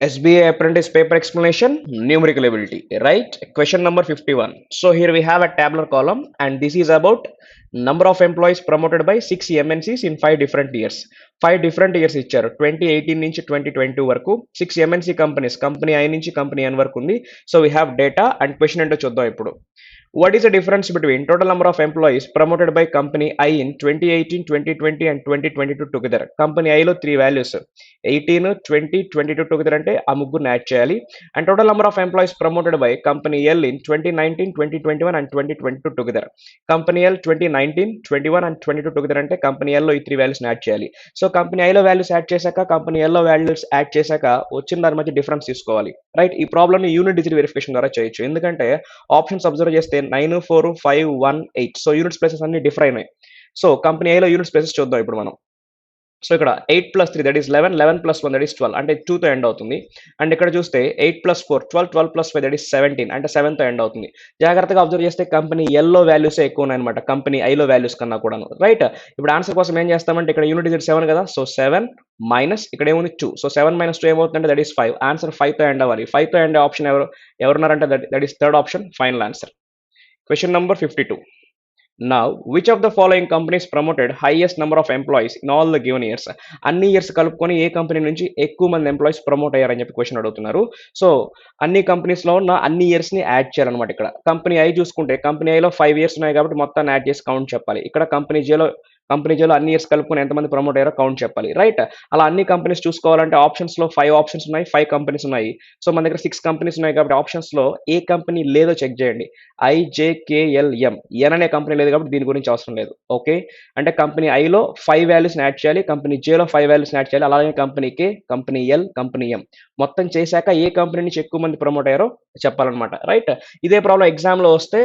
SBA Apprentice Paper Explanation, Numerical Ability, right? Question number 51. So here we have a tabular column and this is about number of employees promoted by 6 MNCs in 5 different years. 5 different years ఇచ్చారు 2018 నుంచి 2022 వరకు 6 MNC companies company I నుంచి company ఎన్ వరకు ఉంది. So we have data and question ఏంటో చూద్దాం ఇప్పుడు. What is the difference between total number of employees promoted by company I in 2018, 2020 and 2022 together? Company I లో 3 values 18, 20, 22 together అంటే ఆ ముగ్గురు యాడ్ చేయాలి. And total number of employees promoted by company L in 2019, 2021 and 2022 together. Company L 2019, 21 and 22 together అంటే company L లో ఈ 3 values add చేయాలి. So company ఐలో values add చేశాక కంపెనీ ఎల్ లో వాల్యూస్ యాడ్ చేశాక వచ్చిన దాని మధ్య డిఫరెన్స్ తీసుకోవాలి. రైట్, ఈ ప్రాబ్లమ్ ని యూనిట్ డిజిట్ వెరిఫికేషన్ ద్వారా చేయొచ్చు. ఎందుకంటే ఆప్షన్స్ అబ్జర్వ్ చేస్తే 9, 4, 5, 1, 8. సో యూనిట్ ప్లేసెస్ అన్ని డిఫర్ అయినాయి. సో కంపెనీ ఐలో యూనిట్ ప్లేసెస్ చూద్దాం ఇప్పుడు మనం. సో ఇక్కడ 8 + 3 దట్ ఈస్ 11, 11 + 1 దట్ ఈస్ 12 అంటే 2 తో ఎండ్ అవుతుంది. అండ్ ఇక్కడ చూస్తే 8 + 4 12, 12 + 5 దట్ ఈస్ 17 అంటే 7 తో ఎండ్ అవుతుంది. జాగ్రత్తగా అబ్జర్వ్ చేస్తే కంపెనీ ఎల్లో వాల్యూస్ ఎక్కువ ఉన్నాయన్నమాట కంపెనీ ఐలో వాల్యూస్ కన్నా కూడాను. రైట్, ఇప్పుడు ఆన్సర్ కోసం ఏం చేస్తామంటే ఇక్కడ యూనిట్ డిజిట్ 7 కదా, సో 7 మైనస్ ఇక్కడ ఏముంది 2. సో 7 - 2 ఏమవుతుందంటే దట్ ఈస్ 5. ఆన్సర్ 5 తో ఎండ్ అవ్వాలి. 5 తో ఎండ్ ఆప్షన్ ఎవరున్నారంటే that is third option, final answer. Question number 52. Now, which of the following companies promoted highest number of employees in all the given years? అన్ని years కలుపుకొని ఏ company నుంచి ఎక్కువ మంది employees promote అయ్యారని చెప్పి క్వశ్చన్ అడుగుతున్నారు. So అన్ని కంపెనీస్ లో ఉన్న అన్ని ఇయర్స్ ని యాడ్ చేయాలన్నమాట. ఇక్కడ కంపెనీ ఐ చూసుకుంటే కంపెనీ ఐలో 5 ఇయర్స్ ఉన్నాయి కాబట్టి మొత్తాన్ని యాడ్ చేసి కౌంట్ చెప్పాలి. ఇక్కడ కంపెనీ జేలో అన్ని ఇయర్స్ కలుపుకొని ఎంతమంది ప్రమోట్ అయ్యారో కౌంట్ చెప్పాలి. రైట్, అలా అన్ని కంపెనీస్ చూసుకోవాలంటే ఆప్షన్స్ లో 5 ఆప్షన్స్ ఉన్నాయి, 5 కంపెనీస్ ఉన్నాయి. సో మన దగ్గర 6 కంపెనీస్ ఉన్నాయి కాబట్టి ఆప్షన్స్ లో ఏ కంపెనీ లేదో చెక్ చేయండి. IJKLM ఎన్ అనే కంపెనీ లేదు కాబట్టి దీని గురించి అవసరం లేదు. ఓకే, అంటే కంపెనీ ఐలో 5 వాల్యూస్ యాడ్ చేయాలి, కంపెనీ జేలో 5 వాల్యూస్ యాడ్ చేయాలి, అలాగే కంపెనీ కే, కంపెనీ ఎల్, కంపెనీ ఎం మొత్తం చేశాక ఏ కంపెనీ నుంచి ఎక్కువ మంది ప్రమోట్ అయ్యారో చెప్పాలన్నమాట. రైట్, ఇదే ప్రాబ్లం ఎగ్జామ్ లో వస్తే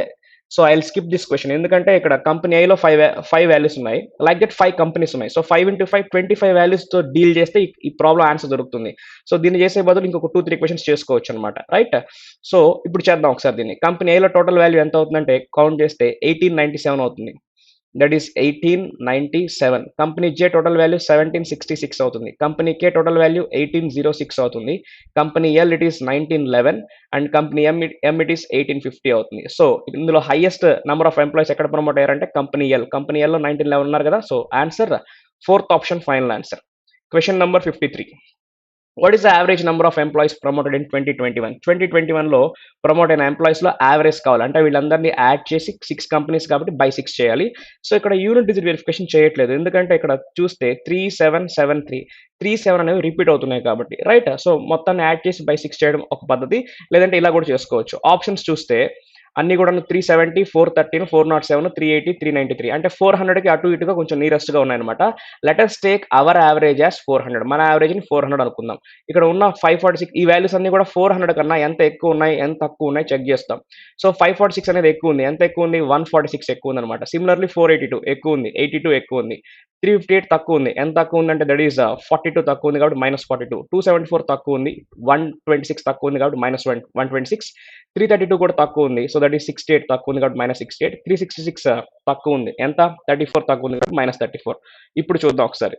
so I will skip this question ఎందుకంటే ఇక్కడ కంపెనీ ఐలో 5 వాల్యూస్ ఉన్నాయి, లైక్ దట్ 5 కంపెనీస్ ఉన్నాయి. సో 5 × 5 25 వాల్యూస్ తో డీల్ చేస్తే ఈ ప్రాబ్లం ఆన్సర్ దొరుకుతుంది. సో దీన్ని చేసే బదులు ఇంకొక 2-3 క్వశ్చన్స్ చేసుకోవచ్చు అనమాట. రైట్, సో ఇప్పుడు చేద్దాం ఒకసారి దీన్ని. కంపెనీ ఐలో టోటల్ వాల్యూ ఎంత అవుతుందంటే కౌంట్ చేస్తే 1897 అవుతుంది. That is 1897. Company J total value 1766 అవుతుంది. కంపెనీ కే టోటల్ వాల్యూ 1806 అవుతుంది. Company L it is 1911 and company M it is 1850 అవుతుంది. సో ఇందులో హైయెస్ట్ నెంబర్ ఆఫ్ ఎంప్లాయీస్ ఎక్కడ ప్రమోట్ అయ్యారంటే కంపెనీ ఎల్లో 1911 ఉన్నారు కదా. So answer fourth option, final answer. Question number 53. What is the average number of employees promoted in 2021? 2021లో promote అయిన employees లో యావరేజ్ కావాలి అంటే వీళ్ళందరినీ యాడ్ చేసి 6 కంపెనీస్ కాబట్టి బై 6 చేయాలి. సో ఇక్కడ యూనిట్ డిజిట్ వెరిఫికేషన్ చేయట్లేదు ఎందుకంటే ఇక్కడ చూస్తే 3773 37 అనేవి రిపీట్ అవుతున్నాయి కాబట్టి. రైట్, సో మొత్తాన్ని యాడ్ చేసి బై 6 చేయడం ఒక పద్ధతి, లేదంటే ఇలా కూడా చేసుకోవచ్చు. ఆప్షన్స్ చూస్తే అన్ని కూడా 370, 413, 407, 380, 393 అంటే 400కి అటు ఇటుగా కొంచెం నియరెస్ట్ గా ఉన్నాయన్నమాట. Letters take our average as 400. మన యావరేజ్ ని 400 అనుకుందాం. ఇక్కడ ఉన్న 546 ఈ వాల్యూస్ అన్ని కూడా 400 కన్నా ఎంత ఎక్కువ ఉన్నాయి ఎంత తక్కువ ఉన్నాయి చెక్ చేస్తాం. సో 546 అనేది ఎక్కువ ఉంది. ఎంత ఎక్కువ ఉంది? 146 ఎక్కువ ఉంది అనమాట. సిమిలర్లీ 482 ఎక్కువ ఉంది, 82 ఎక్కువ ఉంది, 358 తక్కువ ఉంది. ఎంత తక్కువ ఉంది అంటే దట్ ఈస్ 42 తక్కువ ఉంది కాబట్టి -42. 274 తక్కువ ఉంది, 126 తక్కువ ఉంది కాబట్టి -126. 332 కూడా తక్కువ ఉంది, సో దట్ ఈస్ 68 తక్కువ ఉంది కాబట్టి -68. 366 తక్కువ ఉంది, ఎంత? 34 తక్కువ ఉంది కాబట్టి -34. ఇప్పుడు చూద్దాం ఒకసారి.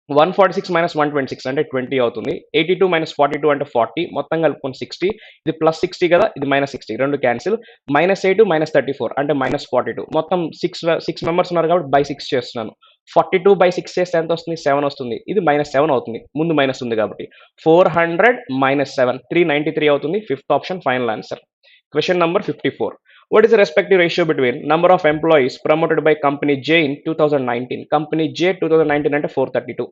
146 - 126 అంటే 20 అవుతుంది. 82 - 42 అంటే 40, మొత్తం కలుపుకొని 60. ఇది +60 కదా, ఇది -60, రెండు క్యాన్సిల్. -8 - 34 అంటే -42. మొత్తం 6 మెంబర్స్ ఉన్నారు కాబట్టి బై 6 చేస్తున్నాను. 42 బై 6 చేస్తే ఎంత వస్తుంది? 7 వస్తుంది. ఇది -7 అవుతుంది, ముందు మైనస్ ఉంది కాబట్టి. 400 - 7 393 అవుతుంది. Fifth option, final answer. Question number 54. What is the respective ratio between number of employees promoted by company J in 2019? Company J 2019 అంటే 432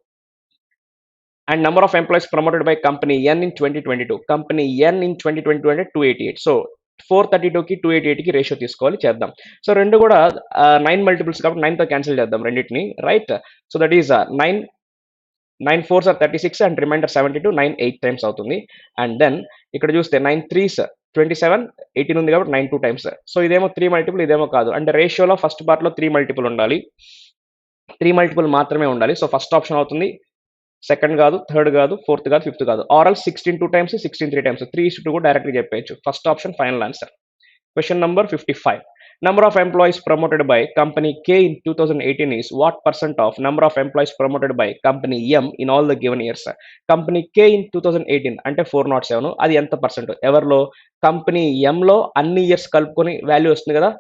and number of employees promoted by company N in 2022. Company N in 2022 అంటే 288. So 432కి 288కి ratio తీసుకోవాలి, చేద్దాం. So రెండు కూడా 9 multiples కాబట్టి 9తో cancel చేద్దాం రెండింటిని. Right, so that is 9 4s are 36 and remainder 72, 9 8 times అవుతుంది. అండ్ దెన్ ఇక్కడ చూస్తే 9 3s 27, 18 ఉంది కాబట్టి 9 2 టైమ్స్. సో ఇదేమో 3 మల్టిపుల్, ఇదేమో కాదు. అంటే రేషియోలో ఫస్ట్ పార్ట్లో 3 మల్టిపుల్ ఉండాలి, 3 మల్టిపుల్ మాత్రమే ఉండాలి. సో ఫస్ట్ ఆప్షన్ అవుతుంది, సెకండ్ కాదు, థర్డ్ కాదు, ఫోర్త్ కాదు, ఫిఫ్త్ కాదు. ఆర్ఎల్ 16 2 టైమ్స్, 16 3 టైమ్స్, 3:2 కూడా డైరెక్ట్గా చెప్పేయచ్చు. First option, final answer. Question number 55. Number of employees promoted by company K in 2018 is what percent of number of employees promoted by company M in all the given years? Company K in 2018 అంటే 407, అది ఎంత percent? ఎవరిలో? Company M లో అన్ని years కలుపుకొని value వస్తుంది కదా,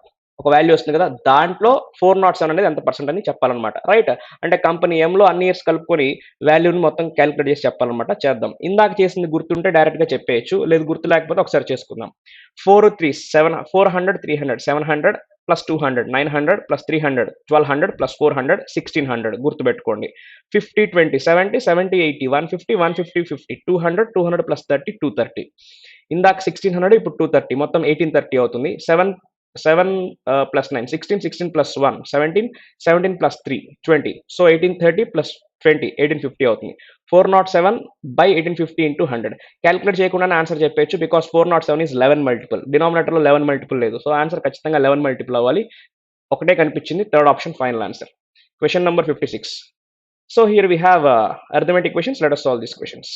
ఒక వాల్యూ వస్తుంది కదా, దాంట్లో 407 అనేది ఎంత పర్సెంట్ అని చెప్పాలన్నమాట. రైట్? అంటే కంపెనీ M లో అన్ని ఇయర్స్ కలుపుకొని వాల్యూని మొత్తం క్యాలిక్యులేట్ చేసి చెప్పాలన్నమాట. చేద్దాం. ఇందాక చేసింది గుర్తుంటే డైరెక్ట్ గా చెప్పేయచ్చు, లేదు గుర్తు లేకపోతే ఒకసారి చేసుకుందాం. 4 3 7 400 300 700 ప్లస్ 200 900 ప్లస్ 300 1200 ప్లస్ 400 1600 గుర్తుపెట్టుకోండి. 50 20 70 70 80 150 150 50 200 200 ప్లస్ 30 230. ఇందాక 1600, ఇప్పుడు 230, మొత్తం 1830 అవుతుంది. 7 plus 9 16 16 plus 1 17 17 plus 3 20. So 1830 plus 20 1850 అవుతుంది. 407 బై 1850 ఇంటూ 100 క్యాలిక్యులేట్ చేయకుండానే ఆన్సర్ చెప్పేయచ్చు, బికాస్ 407 ఈజ్ 11 మల్టిపుల్. డినామినేటర్లో 11 మల్టిపుల్ లేదు, సో ఆన్సర్ ఖచ్చితంగా 11 మల్టిపుల్ అవ్వాలి. ఒకటే కనిపించింది, third option final answer. Question number 56. So here we have arithmetic questions. Let us solve these questions.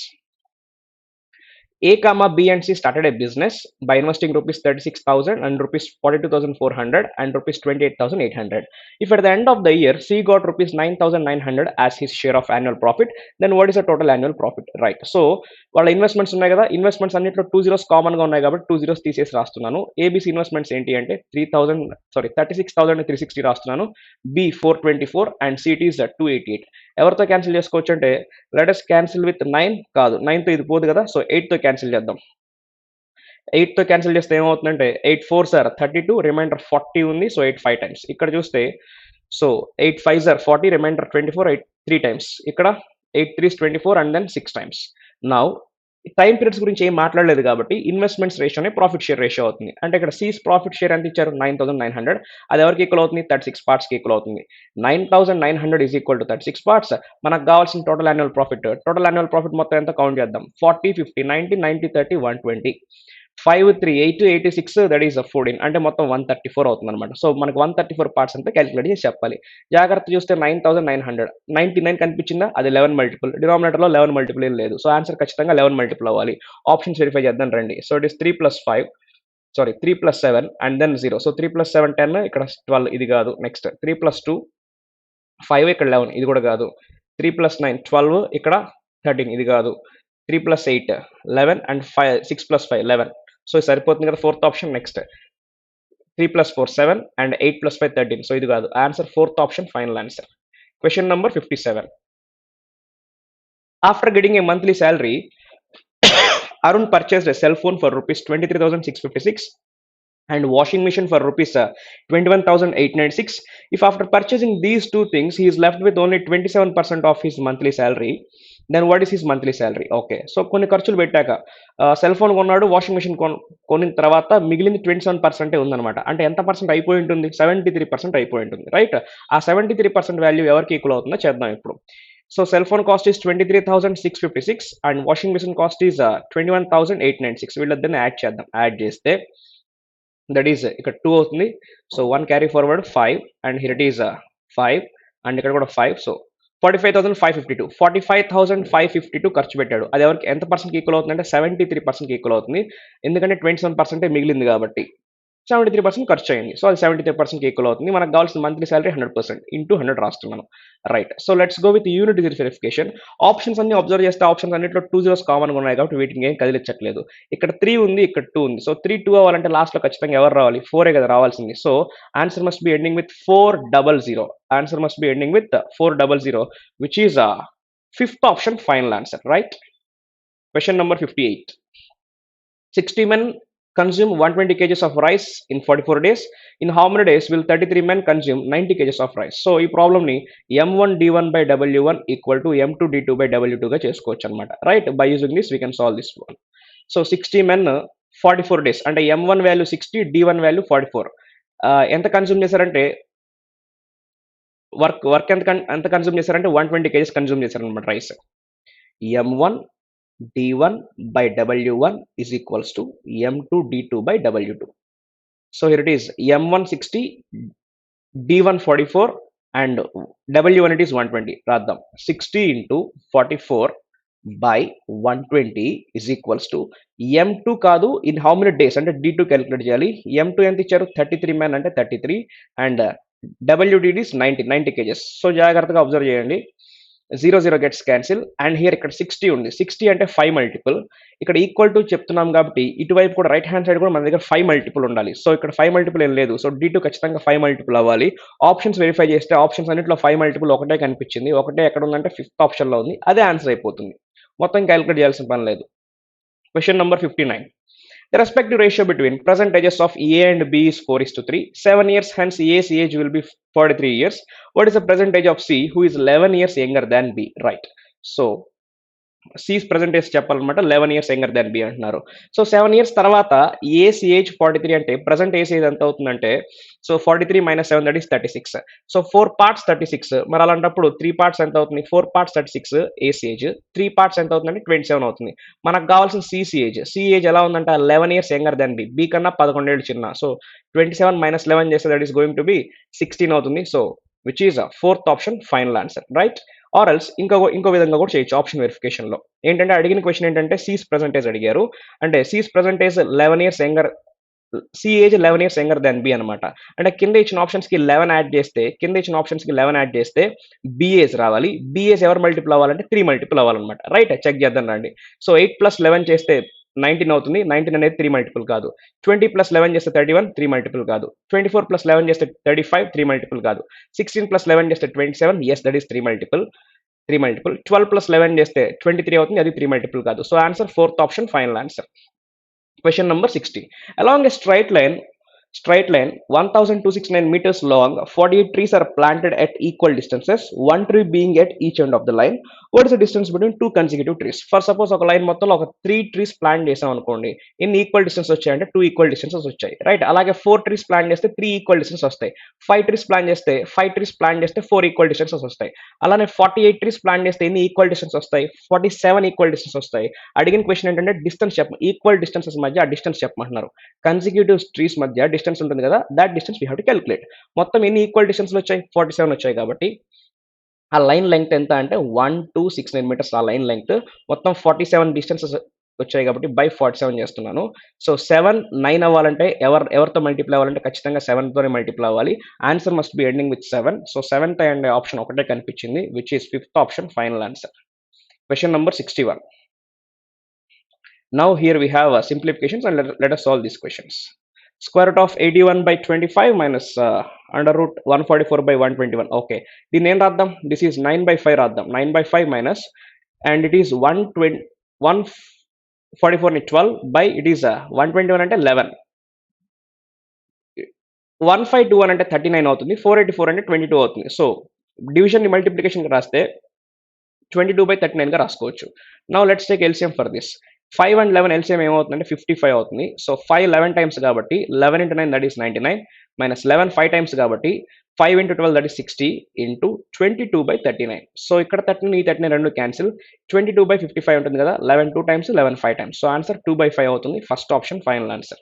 A, B and C started a business by investing rupees 36,000 and rupees 42,400 and rupees 28,800. If at the end of the year C got rupees 9,900 as his share of annual profit, then what is the total annual profit? Right. So వాళ్ళ investments ఉన్నాయి కదా, investments అన్నింటిలో 2 zeros common గా ఉన్నాయి కాబట్టి 2 zeros తీసేసి రాస్తున్నాను. ABC investments ఏంటి అంటే 36,360 రాస్తున్నాను. B 424 and city is 288. ఎవరితో క్యాన్సిల్ చేసుకోవచ్చు అంటే లెట్ us క్యాన్సిల్ విత్ 9 కాదు, 9 తో ఇది పోదు కదా, సో 8 తో క్యాన్సిల్ చేద్దాం. 8 తో క్యాన్సిల్ చేస్తే ఏమవుతుందంటే 8 4 సార్ 32, రిమైండర్ 40 ఉంది, సో 8 5 టైమ్స్. ఇక్కడ చూస్తే సో 8 5 సార్ 40, రిమైండర్ 24, 8 3 టైమ్స్. ఇక్కడ 8 3 24 and then 6 times. Now time periods గురించి ఏం మాట్లాడలేదు కాబట్టి ఇన్వెస్ట్మెంట్స్ రేషియోనే ప్రాఫిట్ షేర్ రేషియో అవుతుంది. అంటే ఇక్కడ సీస్ ప్రాఫిట్ షేర్ ఎంత ఇచ్చారు? 9,900. అది ఎవరికి ఈక్వల్ అవుతుంది? 36 పార్ట్స్కి ఈక్వల్ అవుతుంది. 9,900 ఈజ్ ఈక్వల్ టు 36 పార్ట్స్. మనకు కావాల్సిన టోటల్ యాన్యువల్ ప్రాఫిట్ మొత్తం ఎంత కౌంట్ చేద్దాం. 40 50 90 90 30 120. 5 3 8 86, దట్ ఈస్ 14, అంటే మొత్తం 134 అవుతుంది అనమాట. సో మనకు 134 పార్ట్స్ అంతా క్యాలిక్యులేట్ చేసి చెప్పాలి. జాగ్రత్త చూస్తే 9,900 99 కనిపించిందా? అది 11 మల్టిపుల్. డినామినేటర్లో 11 మల్టిపుల్ ఏం లేదు, సో ఆన్సర్ ఖచ్చితంగా 11 మల్టిపుల్ అవ్వాలి. ఆప్షన్స్ వెరిఫై చేద్దాం రండి. So it is 3 + 5 3 + 7 and then 0. So 3 + 7 10, ఇక్కడ 12, ఇది కాదు. నెక్స్ట్ 3 + 2 5, ఇక్కడ 11, ఇది కూడా కాదు. 3 + 9 12, ఇక్కడ 13, ఇది కాదు. 3 + 8 11 అండ్ 6 + 5 11. సో సరిపోతుంది కదా, fourth option. Next 3 + 4 7 and 8 + 5 13. So ఇది కాదు answer, fourth option final answer. Question number 57. After getting a monthly salary, Arun purchased a cell phone for rupees 23,656 and washing machine for rupees 21,896. If after purchasing these two things he is left with only 27% of his monthly salary, then what is his monthly salary? Okay, so కొన్ని ఖర్చులు పెట్టాక cell phone కొన్నాడు, washing machine కొనిన తర్వాత మిగిలింది 27% ఉందన్నమాట. అంటే ఎంత పర్సెంట్ అయిపోయి ఉంటుంది? 73% అయిపోయి ఉంటుంది. రైట్? ఆ 73% వాల్యూ ఎవరికి ఈక్వల్ అవుతుందో చేద్దాం ఇప్పుడు. So cell phone cost is 23,656 and washing machine cost is 21,896. వీళ్ళిద్దరిని యాడ్ చేద్దాం. యాడ్ చేస్తే దట్ ఈస్ ఇక్కడ 2 అవుతుంది. So 1 carry forward 5 and here it is 5 and ఇక్కడ కూడా 5. సో 45,552 45,552 ఖర్చు పెట్టాడు. అది ఎవరికి ఎంత పర్సెంట్కి ఈక్వల్ అవుతుంది అంటే 73%కి ఈక్వల్ అవుతుంది. ఎందుకంటే 27% మిగిలింది కాబట్టి 73% ఖర్చు అయింది. సో అది 73%కి ఈక్వల్ అవుతుంది. మనకు కావాల్సిన మంత్లీ సాలరీ 100% ఇంటూ 100 రాస్తున్నాను. Right. So let's go with unit digit verification. Options అన్ని అబ్జర్వ్ చేస్తే ఆప్షన్స్ అన్నింటిలో 2 zeros కామన్గా ఉన్నాయి కాబట్టి వీటిని ఏం కదిలించట్లేదు. ఇక్కడ 3 ఉంది, ఇక్కడ 2 ఉంది. సో 3 2 అవ్వాలంటే లాస్ట్లో ఖచ్చితంగా ఎవరు రావాలి? 4 కదా రావాల్సింది. So answer must be ending with 400. Answer must be ending with 400, which is fifth option final answer. Right. Question number 58. 60 men consume 120 kgs of rice in 44 days. In how many days will 33 men consume 90 kgs of rice? So ఈ problem ని m1 d1 by w1 equal to m2 d2 by w2 గా చేసుకోవచ్చు అనమాట. Right. By using this we can solve this one. So 60 men 44 days అంటే m1 value 60, d1 value 44. ఎంత consume చేశారంటే work ఎంత consume చేశారంటే 120 kgs కన్జ్యూమ్ చేశారనమాట rice. m1 d1 by w1 is equals to m2 d2 by w2. So here it is m1 60, d1 44 and w1 it is 120. రాద్దాం. 60 into 44 by 120 is equals to m2 కాదు in how many days అంటే d2 calculate చేయాలి. m2 ఎంత ఇచ్చారు 33 man అంటే 33 and WDD is 90 kgs. So జాగ్రత్తగా observe చేయండి. 0 gets cancel and here ఇక్కడ 60 ఉంది. 60 అంటే 5 మల్టిపుల్. ఇక్కడ ఈక్వల్ టు చెప్తున్నాం కాబట్టి ఇటువైపు కూడా రైట్ హ్యాండ్ సైడ్ కూడా మన దగ్గర 5 మల్టిపుల్ ఉండాలి. సో ఇక్కడ 5 మల్టిపుల్ ఏం లేదు. సో D2 ఖచ్చితంగా 5 మల్టిపుల్ అవ్వాలి. ఆప్షన్స్ వెరిఫై చేస్తే ఆప్షన్స్ అన్నింటిలో 5 మల్టిపుల్ ఒకటే కనిపించింది. ఒకటే ఎక్కడ ఉందంటే 5th ఆప్షన్లో ఉంది. అదే ఆన్సర్ అయిపోతుంది. మొత్తం క్యాలిక్యులేట్ చేయాల్సిన పని లేదు. Question number 59. The respective ratio between present ages of A and B is 4:3. 7 years, hence A's age will be 43 years. What is the present age of C, who is 11 years younger than B? Right. So, C's present age చెప్పాలన్నమాట 11 years younger than B అంటున్నారు. So 7 years తర్వాత A's age 43 అంటే present A's age ఎంత అవుతుందంటే so 43 minus 7 that is 36. So 4 parts 36. మరి అలాంటప్పుడు 3 parts ఎంత అవుతుంది? 4 parts 36 A's age. 3 parts ఎంత అవుతుందంటే 27 అవుతుంది. మనకు కావాల్సిన C's age. C age ఎలా ఉందంటే 11 years younger than B. B కన్నా 11 ఏళ్ళు చిన్న. సో 27 minus 11 చేస్తే that is going to be 16 అవుతుంది. So which is a fourth option final answer, right? Or else ఇంకో విధంగా కూడా చేయొచ్చు ఆప్షన్ వెరిఫికేషన్ లో. ఏంటంటే అడిగిన క్వశ్చన్ ఏంటంటే సీస్ పర్సంటేజ్ అడిగారు. అంటే C's percentage 11 years younger, C age 11 years younger than B అనమాట. అంటే కింద ఇచ్చిన ఆప్షన్స్ కి 11 యాడ్ చేస్తే బి ఏజ్ రావాలి. బి ఏజ్ ఎవరు మల్టిపుల్ అవ్వాలంటే 3 మల్టిపుల్ అవ్వాలన్నమాట. రైట్, చెక్ చేద్దాం రండి. సో 8 + 11 చేస్తే 19 అవుతుంది. 19 అనేది 3 మల్టిపుల్ కాదు. 20 + 11 చేస్తే 31 3 మల్టిపుల్ కాదు. 24 + 11 చేస్తే 35 3 మల్టిపుల్ కాదు. 16 + 11 చేస్తే 27, yes that is 3 మల్టిపుల్. 12 + 11 చేస్తే 23 అవుతుంది, అది 3 మల్టిపుల్ కాదు. So answer fourth option final answer. Question number 60. Along a straight line 1269 meters long, 48 trees are planted at equal distances, one tree being at each end of the line. What is the distance between two consecutive trees? For suppose ఒక line మొత్తంలో ఒక 3 trees plant చేసాం అనుకోండి. ఎన్ని equal distance వచ్చాయంటే 2 equal distances వచ్చాయి. Right, అలాగే 4 trees plant చేస్తే 3 ఈక్వల్ డిస్టెన్స్ వస్తాయి. 5 trees ప్లాంట్ చేస్తే 4 ఈక్వల్ డిస్టెన్సెస్ వస్తాయి. అలానే 48 trees ప్లాంట్ చేస్తే ఎన్ని ఈక్వల్ డిస్టెన్స్ వస్తాయి? 47 ఈక్వల్ డిస్టెన్స్ వస్తాయి. అడిగిన క్వశ్చన్ ఏంటంటే డిస్టెన్స్ చెప్ప, ఈక్వల్ డిస్టెన్సెస్ మధ్య ఆ డిస్టెన్స్ చెప్పమంటున్నారు. కన్సిక్యూటివ్ ట్రీస్ మధ్య డిస్టెన్స్ ఉంటుంది కదా, that distance we have to calculate. మొత్తం ఎన్ని ఈక్వల్ డిస్టెన్స్ వచ్చాయి? 47 వచ్చాయి. కాబట్టి ఆ లైన్ లెంగ్త్ ఎంత అంటే 1269 మీటర్స్ ఆ లైన్ లెంగ్త్. మొత్తం 47 డిస్టెన్సెస్ వచ్చాయి కాబట్టి బై 47 చేస్తున్నాను. సో 7 9 అవ్వాలంటే ఎవరితో మల్టిప్లై అవ్వాలంటే ఖచ్చితంగా 7 తోనే మల్టిప్లై అవ్వాలి. Answer must be ending with 7. So 7th and option ఒకటే కనిపించింది, which is 5th option final answer. Question number 61. Now here we have simplifications and let us solve these questions. Square root of 81 by 25 minus under root 144 by 121. Okay, దీన్ని ఏం రాద్దాం? This is 9 by 5 రాద్దాం. 9 by 5 minus and it is 144 ని 12 by it is 121 అంటే 11. 1521 అంటే 39 అవుతుంది. 484 అంటే 22 అవుతుంది. సో డివిజన్ ని మల్టిప్లికేషన్ రాస్తే 22 by 39 గా రాసుకోవచ్చు. Now let's take LCM for this. 5 and 11 LCM ఏమవుతుందంటే 55 అవుతుంది. సో 5 11 టైమ్స్ కాబట్టి 11 into 9 that is 99 minus 11 5 times కాబట్టి 5 into 12 that is 60 into 22 by 39. So ఇక్కడ 39 ఈ 39 రెండు క్యాన్సిల్. 22 by 55 ఉంటుంది కదా, 11 2 times 11 5 times. So answer 2 by 5 అవుతుంది. First option final answer.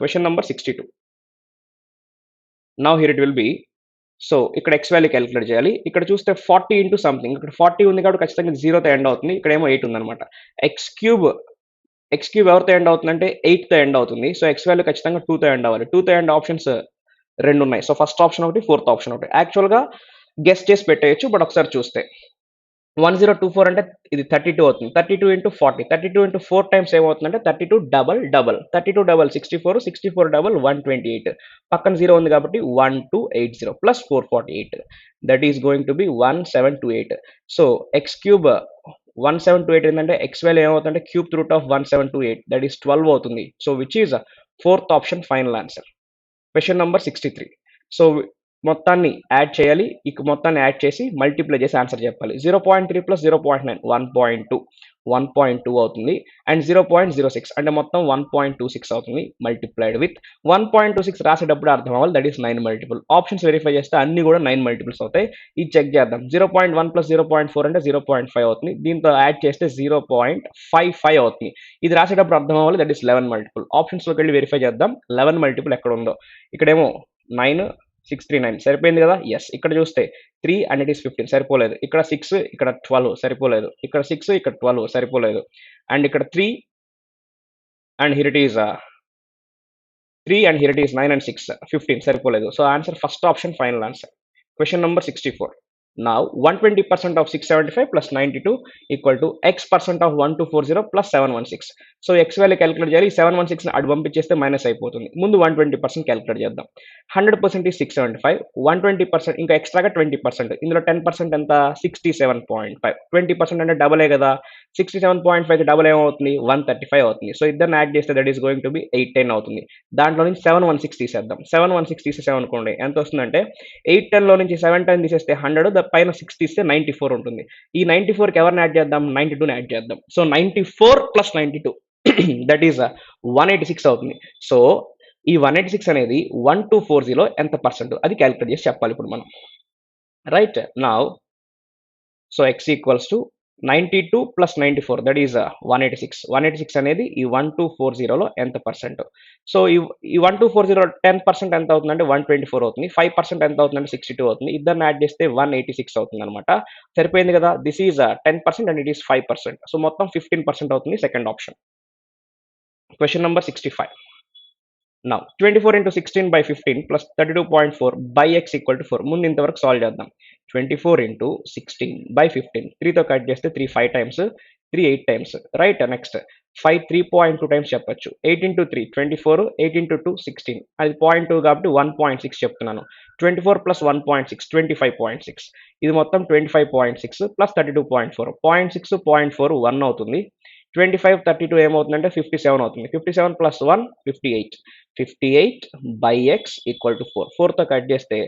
Question number 62. Now here it will be. So ఇక్కడ X value calculate చేయాలి. ఇక్కడ చూస్తే 40 into సంథింగ్, ఇక్కడ 40 ఉంది కాబట్టి ఖచ్చితంగా 0తో ఎండ్ అవుతుంది. ఇక్కడ ఏమో 8 ఉందన్నమాట. ఎక్స్ క్యూబ్ ఎవరితో ఎండ్ అవుతుందంటే 8తో ఎండ్ అవుతుంది. సో ఎక్స్ వాల్యూ ఖచ్చితంగా 2తో ఎండ్ అవ్వాలి. 2తో ఎండ్ ఆప్షన్స్ 2 ఉన్నాయి. సో ఫస్ట్ ఆప్షన్ ఒకటి, ఫోర్త్ ఆప్షన్ ఒకటి. యాక్చువల్గా గెస్ చేసి పెట్టేయచ్చు, బట్ ఒకసారి చూస్తే 1024 అంటే ఇది 32 అవుతుంది. 32 into 40, 32 into 4 టైమ్స్ ఏమవుతుందంటే 32 డబల్ 64, 64 డబల్ 128. పక్కన 0 ఉంది కాబట్టి 1280 plus 448 that is going to be 1728. So X cube 1728 ఏంటంటే ఎక్స్ వాల్యూ ఏమవుతుందంటే cube root of 1728 that is 12 అవుతుంది. So which is fourth option final answer. Question number 63. So మొత్తాన్ని add చేయాలి. ఇక మొత్తాన్ని యాడ్ చేసి మల్టిప్లై చేసి ఆన్సర్ చెప్పాలి. 0.3 ప్లస్ 0.9 1.2 అవుతుంది. అండ్ 0.06 అంటే మొత్తం 1.26 అవుతుంది. మల్టిప్లైడ్ విత్ 1.26 రాసేటప్పుడు అర్థం అవ్వాలి, that is 9 multiple. Options verify చేస్తే అన్ని కూడా 9 మల్టిపుల్స్ అవుతాయి. ఇది చెక్ చేద్దాం. 0.1 ప్లస్ 0.4 అంటే 0.5 అవుతుంది. దీంతో యాడ్ చేస్తే 0.55 అవుతుంది. ఇది రాసేటప్పుడు అర్థం అవ్వాలి, దట్ ఈస్ 11 మల్టిపుల్. ఆప్షన్స్లోకి వెళ్ళి వెరిఫై చేద్దాం 11 మల్టిపుల్ ఎక్కడ ఉందో. ఇక్కడేమో 9 639 సరిపోయింది కదా. ఎస్, ఇక్కడ చూస్తే 3 అండ్ ఇట్ ఈస్ 15 సరిపోలేదు. ఇక్కడ 6 ఇక్కడ 12 సరిపోలేదు. ఇక్కడ 6 ఇక్కడ 12 సరిపోలేదు. అండ్ ఇక్కడ 3 and here it is 3 and here it is 9 and 6 15 సరిపోలేదు. So answer first option final answer. Question number 64. Now 120% of 675 plus 92 equal to x% of 1240 plus 716. So X value calculate చేయాలి. 716 అటు పంపించేస్తే మైనస్ అయిపోతుంది. ముందు 120% calculate చేద్దాం. 100% is 675, 120% ఇంకా ఎక్స్ట్రాగా 20%. ఇందులో 10% ఎంత 67.5. 20% అంటే డబులే కదా. 67.5కి డబుల్ ఏమవుతుంది 135 అవుతుంది. సో ఇద్దరిని యాడ్ చేస్తే that is going to be 810 అవుతుంది. దాంట్లో నుంచి 716 తీసేద్దాం. 716 తీసేసాం అనుకోండి ఎంత వస్తుందంటే 810లో నుంచి 710 తీసేస్తే 100, పైన 6 తీస్తే 94 ఉంటుంది. ఈ 94కి ఎవరిని యాడ్ చేద్దాం 92ని యాడ్ చేద్దాం. సో 94 ప్లస్ 92 దట్ ఈస్ 186 అవుతుంది. సో ఈ 186 అనేది 1240లో ఎంత పర్సెంట్ అది క్యాలిక్యులేట్ చేసి చెప్పాలి ఇప్పుడు మనం. Right now so x equals to 92 plus 94 that is 186. 186 అనేది ఈ 1240లో ఎంత పర్సెంట్. సో ఈ 1240 10% ఎంత అవుతుందంటే 124 అవుతుంది. 5% ఎంత అవుతుందంటే 62 అవుతుంది. ఇద్దరిని యాడ్ చేస్తే 186 అవుతుంది అనమాట. సరిపోయింది కదా. This is 10% and it is 5%. So మొత్తం 15% అవుతుంది second option. Question number 65. Now 24 into 16 by 15 plus 32.4 by x equal to 4. ముందు ఇంతవరకు సాల్వ్ చేద్దాం. 24 into 16 by 15 3తో కట్ చేస్తే 3 5 times, 3 8 times. Right next 5 3.2 times చెప్పొచ్చు. 8 into 3 24, 8 into 2 16. అది 0.2 కాబట్టి 1.6 చెప్తున్నాను. 24 plus 1.6 25.6. ఇది మొత్తం 25.6 plus 32.4. 0.6 0.4 1 అవుతుంది. 25 32 ఏమవుతుందంటే 57 అవుతుంది. 57 plus 1 58. 58 by x equal to 4. 4తో cut చేస్తే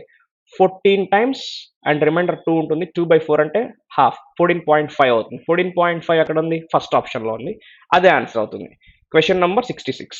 14 times అండ్ రిమైండర్ 2 ఉంటుంది. 2 by 4 అంటే హాఫ్ 14.5 అవుతుంది. 14.5 ఎక్కడ ఉంది ఫస్ట్ ఆప్షన్లో ఉంది. అదే ఆన్సర్ అవుతుంది. Question number 66.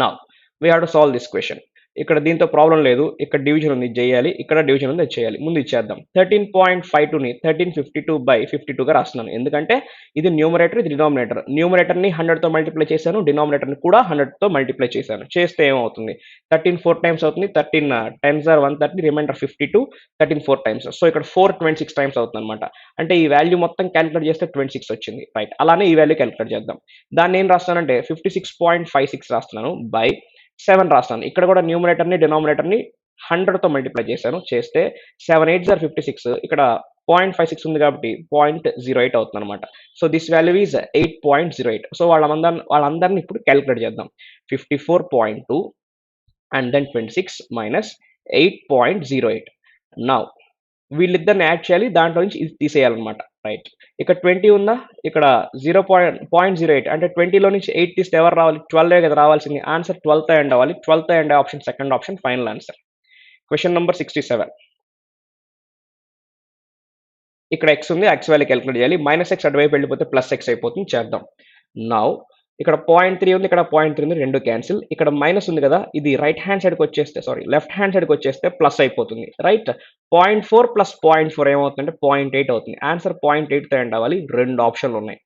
Now we have to solve this question. ఇక్కడ దీంతో ప్రాబ్లం లేదు. ఇక్కడ డివిజన్ ఉంది చేయాలి, ఇక్కడ డివిజన్ ఉంది చేయాలి. ముందు ఇచ్చేద్దాం. 13.52ని 1352 by 52గా రాస్తున్నాను. ఎందుకంటే ఇది న్యూమరేటర్, ఇది డినామినేటర్. న్యూమరేటర్ని 100తో మల్టిప్లై చేశాను, డినామినేటర్ని కూడా 100తో మల్టిప్లై చేశాను. చేస్తే ఏమవుతుంది 13 4 టైమ్స్ అవుతుంది. 13 10s are 130, reminder 52, 13 4 times. So ఇక్కడ 4 26 టైమ్స్ అవుతుంది అనమాట. అంటే ఈ వాల్యూ మొత్తం క్యాలిక్యులేట్ చేస్తే 26 వచ్చింది. రైట్, అలానే ఈ వాల్యూ క్యాలిక్యులేట్ చేద్దాం. దాన్ని ఏం రాస్తానంటే 56.56 రాస్తున్నాను బై 7 రాస్తాను. ఇక్కడ కూడా న్యూమరేటర్ని డినామినేటర్ని 100తో మల్టిప్లై చేశాను. చేస్తే 7 8s are 56. ఇక్కడ 0.56 ఉంది కాబట్టి 0.08 అవుతుంది అనమాట. So this value is 8.08. So వాళ్ళందరినీ ఇప్పుడు క్యాలిక్యులేట్ చేద్దాం. 54.2 అండ్ దెన్ 26 మైనస్ 8.08. నౌ వీళ్ళిద్దరిని యాడ్ చేయాలి, దాంట్లో నుంచి ఇది తీసేయాలన్నమాట. రైట్, ఇక్కడ 20 ఉందా, ఇక్కడ 0.08 అంటే 20లో నుంచి 8 తీస్తే ఎవరు రావాలి 12 కదా రావాల్సింది. ఆన్సర్ 12తో ఎండ్ అవ్వాలి. 12తో end option second option final answer. Question number 67. ఇక్కడ x ఉంది, x వాల్యూ క్యాలిక్యులేట్ చేయాలి. మైనస్ ఎక్స్ అటువైపు వెళ్ళిపోతే ప్లస్ ఎక్స్ అయిపోతుంది. చేద్దాం. నౌ ఇక్కడ 0.3 ఉంది, ఇక్కడ 0.3 ఉంది, రెండు క్యాన్సిల్. ఇక్కడ మైనస్ ఉంది కదా, ఇది రైట్ హ్యాండ్ సైడ్కి వచ్చేస్తే లెఫ్ట్ హ్యాండ్ సైడ్కి వచ్చేస్తే ప్లస్ అయిపోతుంది. రైట్, 0.4 ప్లస్ 0.4 ఏమవుతుందంటే 0.8 అవుతుంది. ఆన్సర్ 0.8తో ఎండ్ అవ్వాలి. రెండు ఆప్షన్లు ఉన్నాయి.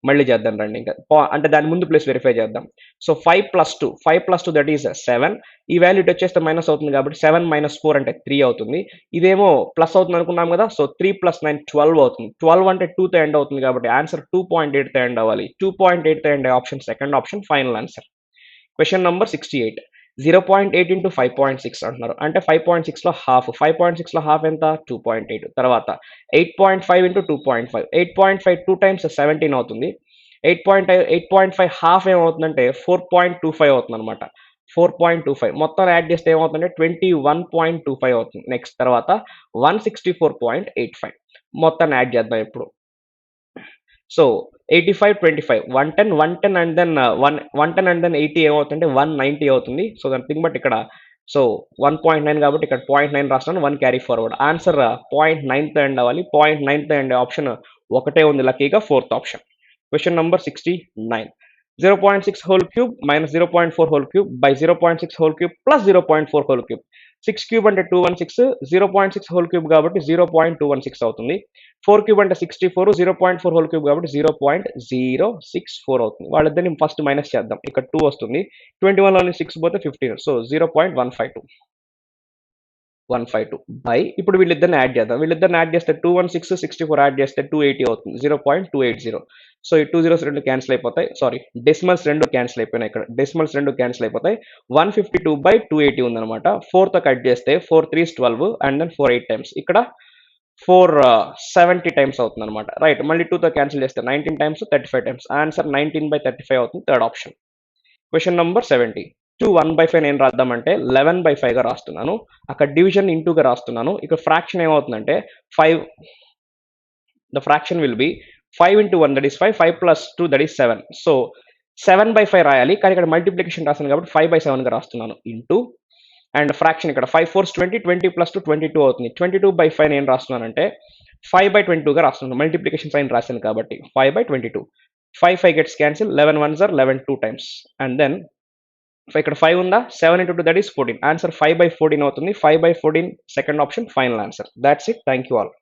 మళ్ళీ చేద్దాం రండి. ఇంకా అంటే దాని ముందు ప్లేస్ వెరిఫై చేద్దాం. So 5 + 2 that is 7. ఈ వాల్యూ వచ్చేస్తే మైనస్ అవుతుంది కాబట్టి 7 - 4 అంటే 3 అవుతుంది. ఇదేమో ప్లస్ అవుతుంది అనుకున్నాం కదా. సో 3 + 9 12 అవుతుంది. 12 అంటే 2తో ఎండ్ అవుతుంది కాబట్టి ఆన్సర్ 2.8తో ఎండ్ అవ్వాలి. 2.8తో end option second option final answer. Question number 68. 0.8 into 5.6 అంటున్నారు. అంటే 5.6లో హాఫ్. 5.6లో హాఫ్ ఎంత 2.8. తర్వాత 8.5 into 2.5. 8.5 2 times 17 అవుతుంది. 8.5 హాఫ్ ఏమవుతుందంటే 4.25 అవుతుంది అనమాట. 4.25 మొత్తం యాడ్ చేస్తే ఏమవుతుందంటే 21.25 అవుతుంది. నెక్స్ట్ తర్వాత 164.85 మొత్తాన్ని యాడ్ చేద్దాం ఇప్పుడు. So 85 25 110 and then 110 and then 80 ఏమవుతుందంటే 190 అవుతుంది. సో దాని థింగ్ బట్ ఇక్కడ సో 1.9 కాబట్టి ఇక్కడ 0.9 రాస్తాను. 1 క్యారీ ఫార్వర్డ్. ఆన్సర్ 0.9తో ఎండ్ అవ్వాలి. 0.9తో ఎండ్ ఆప్షన్ ఒకటే ఉంది లక్కీగా, fourth option. Question number 69. 0.6 whole cube minus 0.4 whole cube by 0.6 whole cube plus 0.4 whole cube. 6 cube అంటే 216, 0.6 whole cube కాబట్టి 0.216 అవుతుంది. 4 cube అంటే 64, 0.4 whole cube కాబట్టి 0.064 అవుతుంది. వాళ్ళిద్దరిని ఫస్ట్ మైనస్ చేద్దాం. ఇక్కడ 2 వస్తుంది. 21లో 6 పోతే 15, సో 0.152. 152 బై ఇప్పుడు వీళ్ళిద్దరిని యాడ్ చేద్దాం. వీళ్ళిద్దరిని యాడ్ చేస్తే 216 64 యాడ్ చేస్తే 280 అవుతుంది. 0.280. సో ఈ 2 zeros రెండు క్యాన్సిల్ అయిపోతాయి. సారీ, డెసిమల్స్ రెండు క్యాన్సిల్ అయిపోయినాయి. ఇక్కడ డెసిమల్స్ రెండు క్యాన్సిల్ అయిపోతాయి. 152/280 ఉందన్నమాట. 4తో కట్ చేస్తే 4 3s 12 అండ్ దెన్ 4 8 టైమ్స్. ఇక్కడ 470 టైమ్స్ అవుతుంది అనమాట. రైట్, మళ్ళీ 2తో క్యాన్సిల్ చేస్తే 19 టైమ్స్ 35 టైమ్స్. ఆన్సర్ 19/35 అవుతుంది. Third option. Question number 70. 1/5 నేను రాద్దామంటే 11/5గా రాస్తున్నాను. అక్కడ డివిజన్ ఇంటూగా రాస్తున్నాను. ఇక్కడ ఫ్రాక్షన్ ఏమవుతుందంటే 5, the fraction will be 5 into 1 that is 5, 5 plus 2 that is 7. So 7/5 రాయాలి, కానీ ఇక్కడ మల్టిప్లికేషన్ రాస్తాను కాబట్టి 5/7గా రాస్తున్నాను. ఇంటూ అండ్ ఫ్రాక్షన్ ఇక్కడ 5 4s 20, 20 plus 2 22 అవుతుంది. 22/5 నేను రాస్తున్నానంటే 5/22గా రాస్తున్నాను. మల్టిప్లికేషన్ సైన్ రాశాను కాబట్టి 5/22. 5 5 gets cancel, 11 ones are 11 2 times. And then ఇక్కడ 5 ఉందా, 7 into 2 that is 14. ఆన్సర్ 5/14 అవుతుంది. 5/14 second option final answer. That's it. Thank you all.